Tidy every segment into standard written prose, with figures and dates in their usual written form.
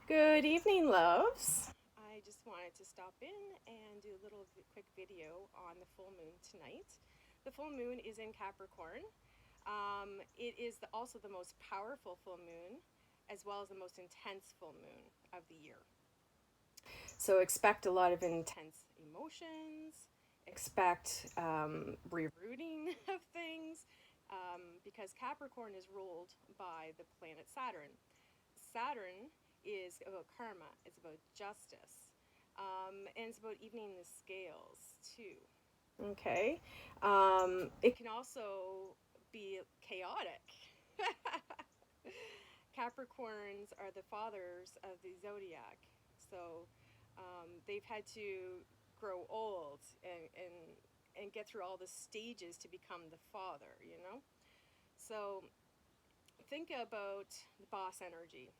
Good evening, loves. I just wanted to stop in and do a little quick video on the full moon tonight. The full moon is in Capricorn. It is also the most powerful full moon, as well as the most intense full moon of the year. So expect a lot of intense emotions, expect rerouting of things, because Capricorn is ruled by the planet Saturn. Saturn is about karma, it's about justice, and it's about evening the scales too. Okay. It can also be chaotic. Capricorns are the fathers of the zodiac, so they've had to grow old and get through all the stages to become the father, you know? So think about the boss energy.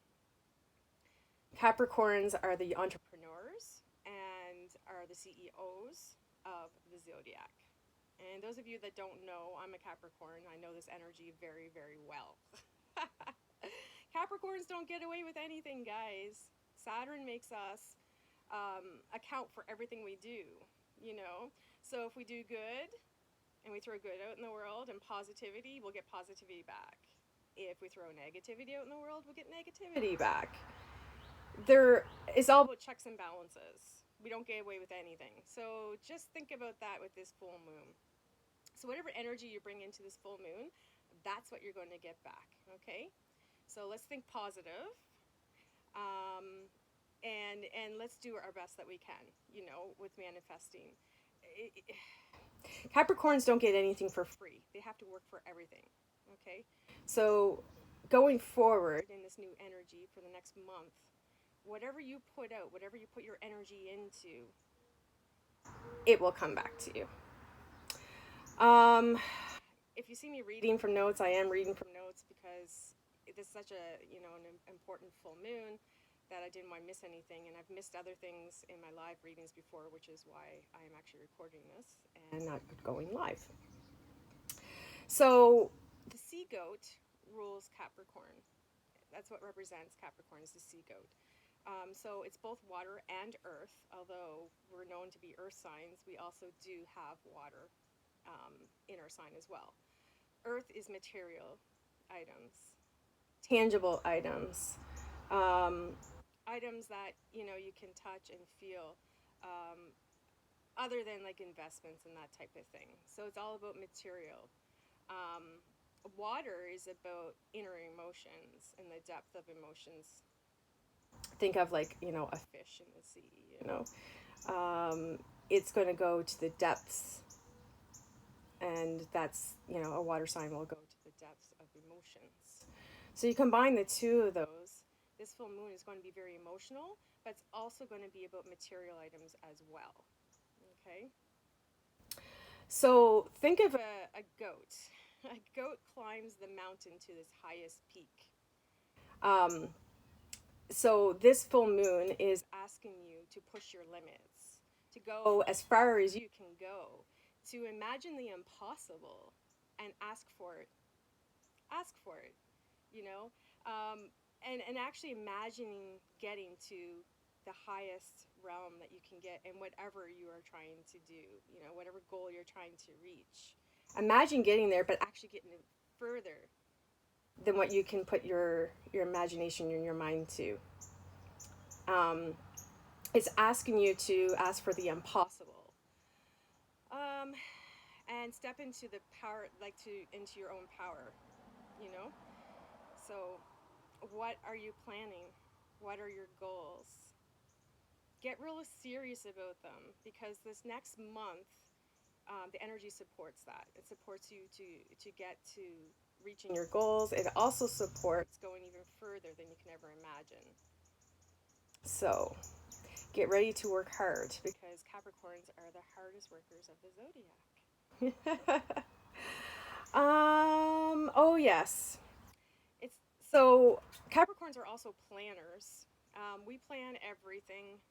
Capricorns are the entrepreneurs and are the CEOs of the zodiac. And those of you that don't know, I'm a Capricorn. I know this energy very, very well. Capricorns don't get away with anything, guys. Saturn makes us account for everything we do, you know? So if we do good and we throw good out in the world and positivity, we'll get positivity back. If we throw negativity out in the world, we'll get negativity back. There is all about checks and balances. We don't get away with anything. So just think about that with this full moon. So whatever energy you bring into this full moon, that's what you're going to get back. Okay. So let's think positive, and let's do our best that we can. You know, with manifesting. Capricorns don't get anything for free. They have to work for everything. Okay. So going forward in this new energy for the next month, whatever you put out, whatever you put your energy into, it will come back to you. If you see me reading from notes, I am reading from notes because this is such a an important full moon that I didn't want to miss anything, and I've missed other things in my live readings before, which is why I am actually recording this and not going live. So the sea goat rules Capricorn. That's what represents Capricorn, is the sea goat. So it's both water and earth. Although we're known to be earth signs, we also do have water in our sign as well. Earth is material items, tangible items, items that you can touch and feel, other than like investments and that type of thing. So it's all about material. Water is about inner emotions and the depth of emotions. Think of like a fish in the sea. It's going to go to the depths, and that's a water sign will go to the depths of emotions. So you combine the two of those, this full moon is going to be very emotional, but it's also going to be about material items as well. Okay. So think of a goat. A goat climbs the mountain to this highest peak. Um, so this full moon is asking you to push your limits, to go as far as you can go, to imagine the impossible and ask for it. Ask for it, you know, and actually imagining getting to the highest realm that you can get in whatever you are trying to do, whatever goal you're trying to reach. Imagine getting there, but actually getting further than what you can put your imagination and your mind to. Um, it's asking you to ask for the impossible, um, and step into the power, like into your own power. You know. So, what are you planning? What are your goals? Get real serious about them, because this next month, the energy supports that. It supports you to get to reaching your goals. It also supports going even further than you can ever imagine. So get ready to work hard, because Capricorns are the hardest workers of the zodiac. Oh yes. It's so Capricorns are also planners. We plan everything,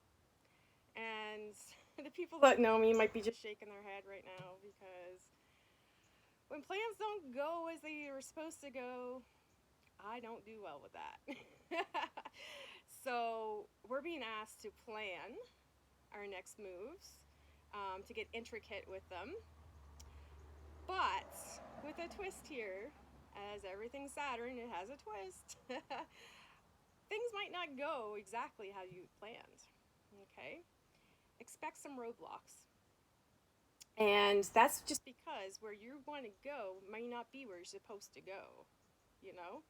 and the people that know me might be just shaking their head right now, because when plans don't go as they were supposed to go, I don't do well with that. So asked to plan our next moves, to get intricate with them. But with a twist here, as everything Saturn, it has a twist. Things might not go exactly how you planned. Okay? Expect some roadblocks. And that's just because where you want to go might not be where you're supposed to go. You know?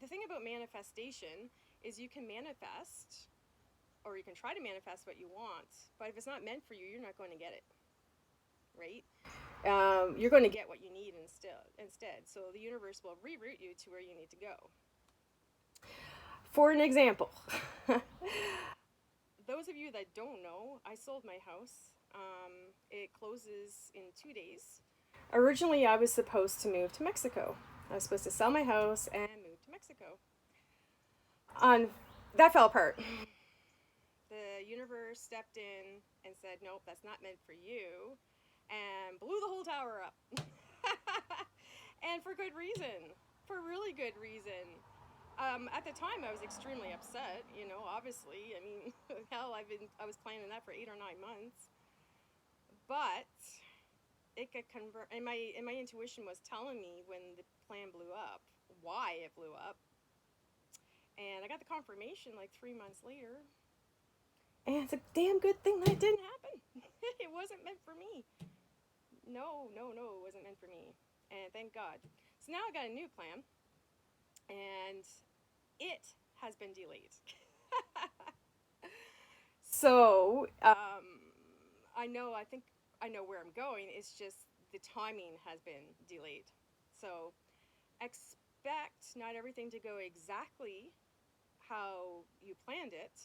The thing about manifestation is you can manifest, or you can try to manifest what you want, but if it's not meant for you, you're not going to get it. Right? You're going to get what you need instead. So the universe will reroute you to where you need to go. For an example, those of you that don't know, I sold my house. It closes in 2 days. Originally, I was supposed to move to Mexico. I was supposed to sell my house and move to Mexico. That fell apart. The universe stepped in and said, nope, that's not meant for you, and blew the whole tower up. And for good reason. For really good reason. At the time, I was extremely upset, obviously. I mean, hell, I was planning that for 8 or 9 months. But it could convert, and my intuition was telling me when the plan blew up, why it blew up. And I got the confirmation like 3 months later. And it's a damn good thing that it didn't happen. It wasn't meant for me. No, it wasn't meant for me. And thank God. So now I got a new plan. And it has been delayed. So, I think I know where I'm going. It's just the timing has been delayed. So, expect not everything to go exactly how you planned it,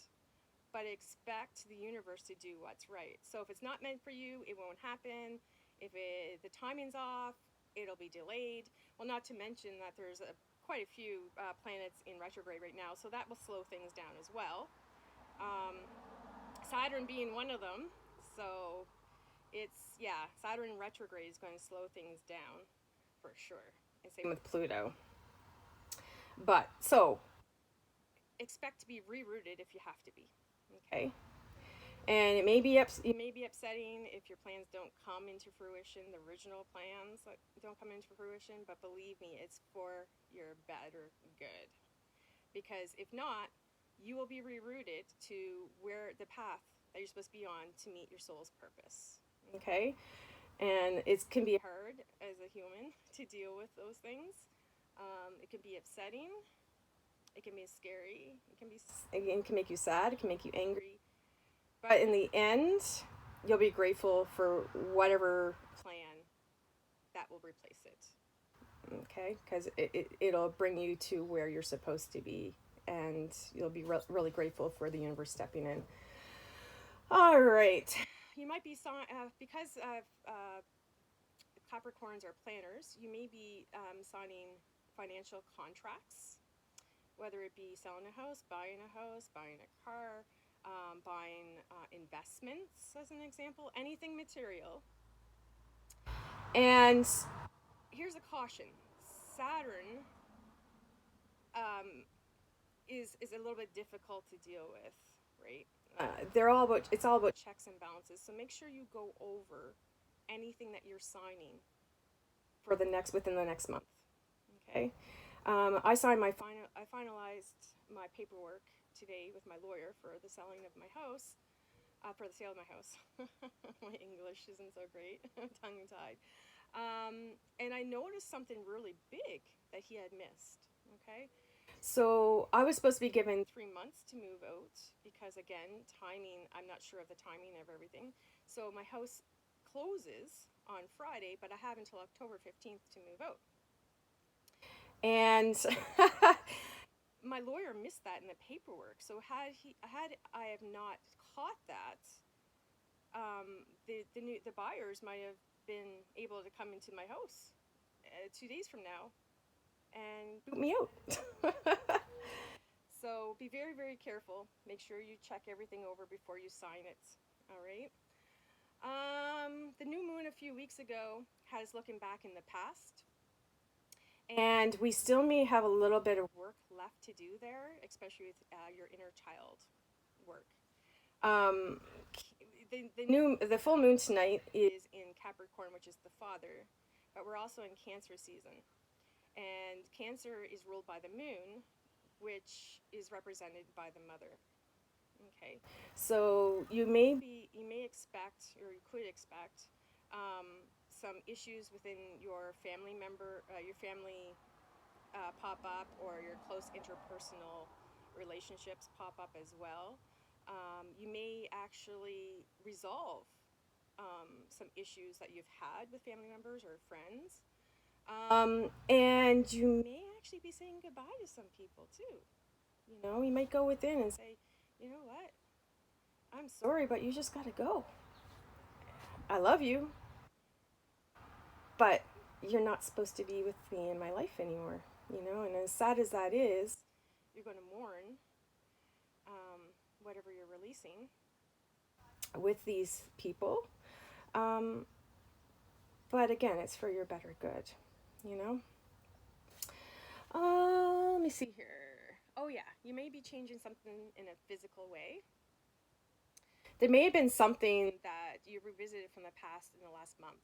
but expect the universe to do what's right. So if it's not meant for you, it won't happen. If the timing's off, it'll be delayed. Well, not to mention that there's quite a few planets in retrograde right now, so that will slow things down as well. Saturn being one of them. So Saturn retrograde is going to slow things down for sure. And same with Pluto. But so expect to be rerouted if you have to be. Okay. And it may be upsetting if your plans don't come into fruition, the original plans don't come into fruition, but believe me, it's for your better good. Because if not, you will be rerouted to where the path that you're supposed to be on to meet your soul's purpose. Okay? And it can be hard as a human to deal with those things. It can be upsetting. It can be scary. It can make you sad. It can make you angry. But in the end, you'll be grateful for whatever plan that will replace it. Okay? Because it'll bring you to where you're supposed to be. And you'll be really grateful for the universe stepping in. All right. You might be, because Capricorns are planners, you may be signing financial contracts, whether it be selling a house, buying a car, buying investments, as an example, anything material. And here's a caution. Saturn is a little bit difficult to deal with, right? It's all about checks and balances. So make sure you go over anything that you're signing within the next month. Okay. I finalized my paperwork today with my lawyer for the selling of my house, for the sale of my house. My English isn't so great, tongue-tied. And I noticed something really big that he had missed. Okay. So I was supposed to be given 3 months to move out because, again, timing, I'm not sure of the timing of everything. So my house closes on Friday, but I have until October 15th to move out. And my lawyer missed that in the paperwork. So had I have not caught that, the buyers might have been able to come into my house 2 days from now and boot me out. So be very, very careful. Make sure you check everything over before you sign it. All right. The new moon a few weeks ago had us looking back in the past. And we still may have a little bit of work left to do there, especially with your inner child. work. Um, the full moon tonight is in Capricorn, which is the father, but we're also in Cancer season, and Cancer is ruled by the moon, which is represented by the mother. Okay, so you may expect, or you could expect, some issues within your family member, your family pop up, or your close interpersonal relationships pop up as well. You may actually resolve some issues that you've had with family members or friends. And you may actually be saying goodbye to some people too. You know, you might go within and say, you know what? I'm sorry, but you just gotta go. I love you, but you're not supposed to be with me in my life anymore. You know, and as sad as that is, you're going to mourn whatever you're releasing with these people. Um, but again, it's for your better good, you know? Let me see here. Oh, yeah, you may be changing something in a physical way. There may have been something that you revisited from the past in the last month,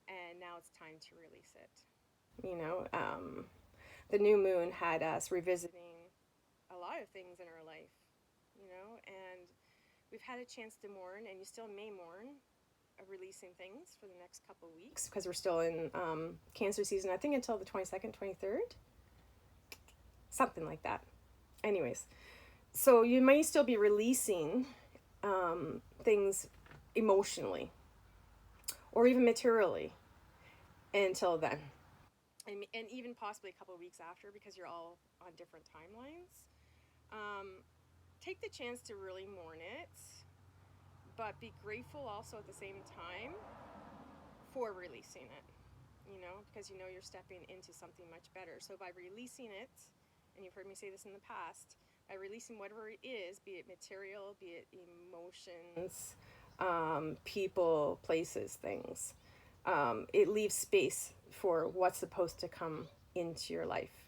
and now it's time to release it. You know, the new moon had us revisiting a lot of things in our life, you know, and we've had a chance to mourn, and you still may mourn releasing things for the next couple of weeks because we're still in Cancer season, I think until the 22nd, 23rd, something like that. Anyways, so you may still be releasing things emotionally or even materially until then. And even possibly a couple of weeks after, because you're all on different timelines. Take the chance to really mourn it, but be grateful also at the same time for releasing it, you know, because you know you're stepping into something much better. So by releasing it, and you've heard me say this in the past, by releasing whatever it is, be it material, be it emotions, people, places, things, it leaves space for what's supposed to come into your life.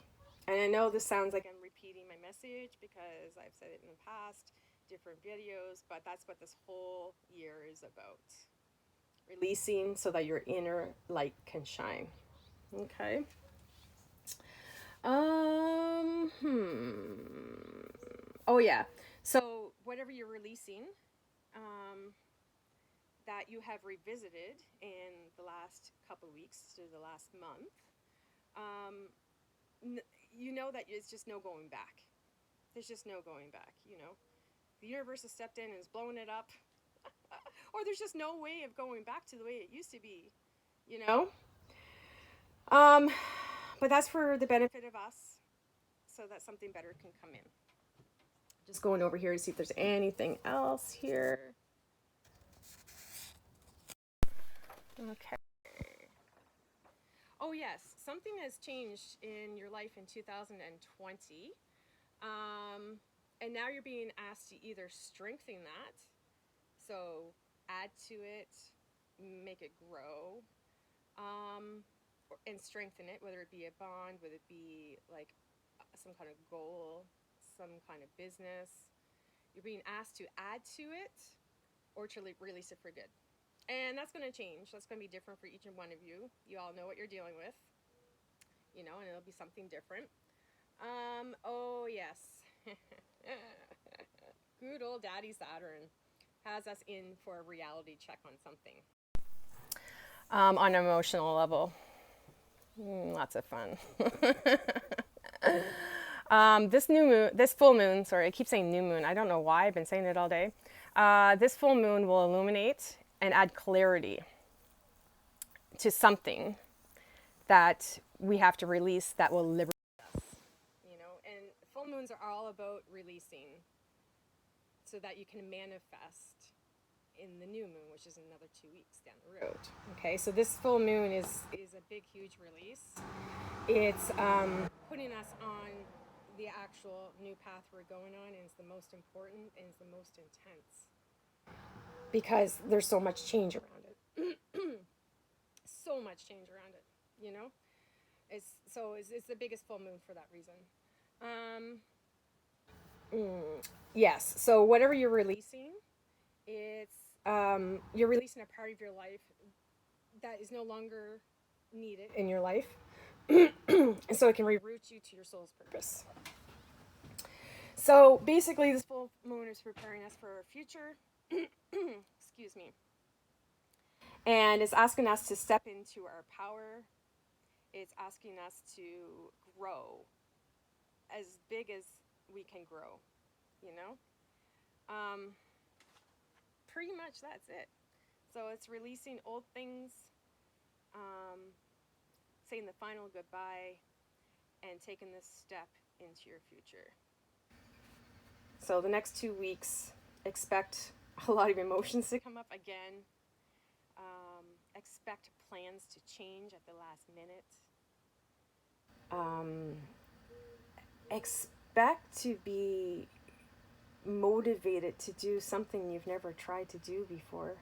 And I know this sounds like I'm repeating my message because I've said it in the past, different videos, but that's what this whole year is about. Releasing so that your inner light can shine. Okay. Oh yeah. So whatever you're releasing, that you have revisited in the last couple of weeks to the last month, you know that it's just no going back. There's just no going back, you know. The universe has stepped in and is blowing it up. Or there's just no way of going back to the way it used to be, you know. But that's for the benefit of us, so that something better can come in. Just going over here to see if there's anything else here. Okay. Oh yes, something has changed in your life in 2020. And now you're being asked to either strengthen that, so add to it, make it grow, and strengthen it, whether it be a bond, whether it be like some kind of goal, some kind of business. You're being asked to add to it or to release it for good. And that's going to change. That's going to be different for each and one of you. You all know what you're dealing with, you know, and it'll be something different. Oh, yes. Good old Daddy Saturn has us in for a reality check on something. On an emotional level. Lots of fun. This full moon, sorry, I keep saying new moon. I don't know why, I've been saying it all day. This full moon will illuminate and add clarity to something that we have to release that will liberate us. You know, and full moons are all about releasing so that you can manifest in the new moon, which is another 2 weeks down the road. Okay, so this full moon is a big, huge release. It's putting us on the actual new path we're going on, and it's the most important and it's the most intense because there's so much change around it. So much change around it, you know. It's the biggest full moon for that reason. Yes. So whatever you're releasing, it's you're releasing a part of your life that is no longer needed in your life, and so it can reroute you to your soul's purpose. So basically, this full moon is preparing us for our future. Excuse me. And it's asking us to step into our power. It's asking us to grow as big as we can grow, you know? Um, Pretty much that's it. So it's releasing old things, um, saying the final goodbye, and taking this step into your future. So the next 2 weeks, expect a lot of emotions to come up again. Expect plans to change at the last minute. Um, expect to be motivated to do something you've never tried to do before.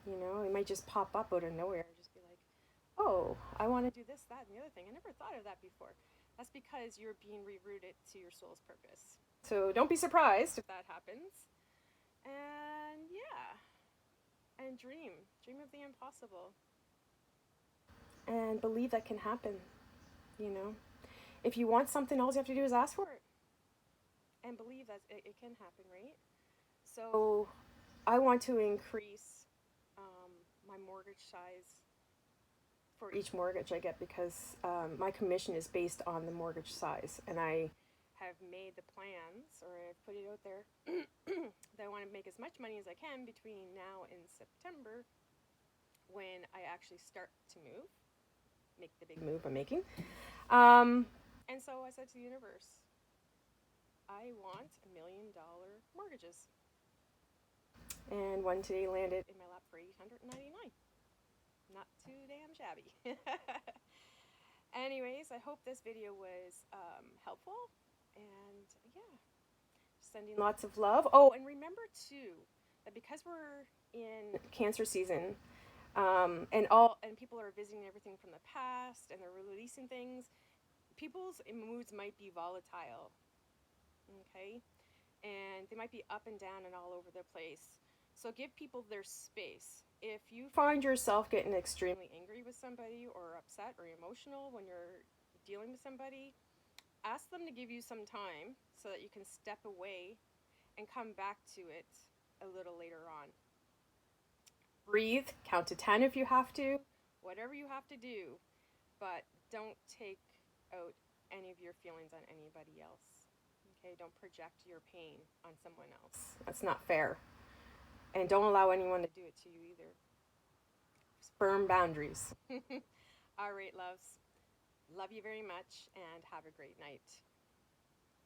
You know, it might just pop up out of nowhere. Just be like, oh, I want to do this, that, and the other thing. I never thought of that before. That's because you're being rerouted to your soul's purpose. So don't be surprised if that happens. And yeah, and dream of the impossible, and believe that can happen. You know, if you want something, all you have to do is ask for it, and believe that it can happen, right? So I want to increase my mortgage size for each mortgage I get, because my commission is based on the mortgage size, and I have made the plans, or I've put it out there, that I want to make as much money as I can between now and September, when I actually start to make the big move I'm making. And so I said to the universe, I want $1 million mortgages. And one today landed in my lap for $899. Not too damn shabby. Anyways, I hope this video was helpful. And yeah, sending lots of love. Oh, and remember too that because we're in Cancer season, and people are visiting everything from the past, and they're releasing things, people's moods might be volatile. Okay, and they might be up and down and all over the place. So give people their space. If you find yourself getting extremely angry with somebody, or upset or emotional when you're dealing with somebody, ask them to give you some time so that you can step away and come back to it a little later on. Breathe, count to 10 if you have to, whatever you have to do, but don't take out any of your feelings on anybody else. Okay, don't project your pain on someone else. That's not fair. And don't allow anyone to do it to you either. Firm boundaries. All right, loves. Love you very much, and have a great night.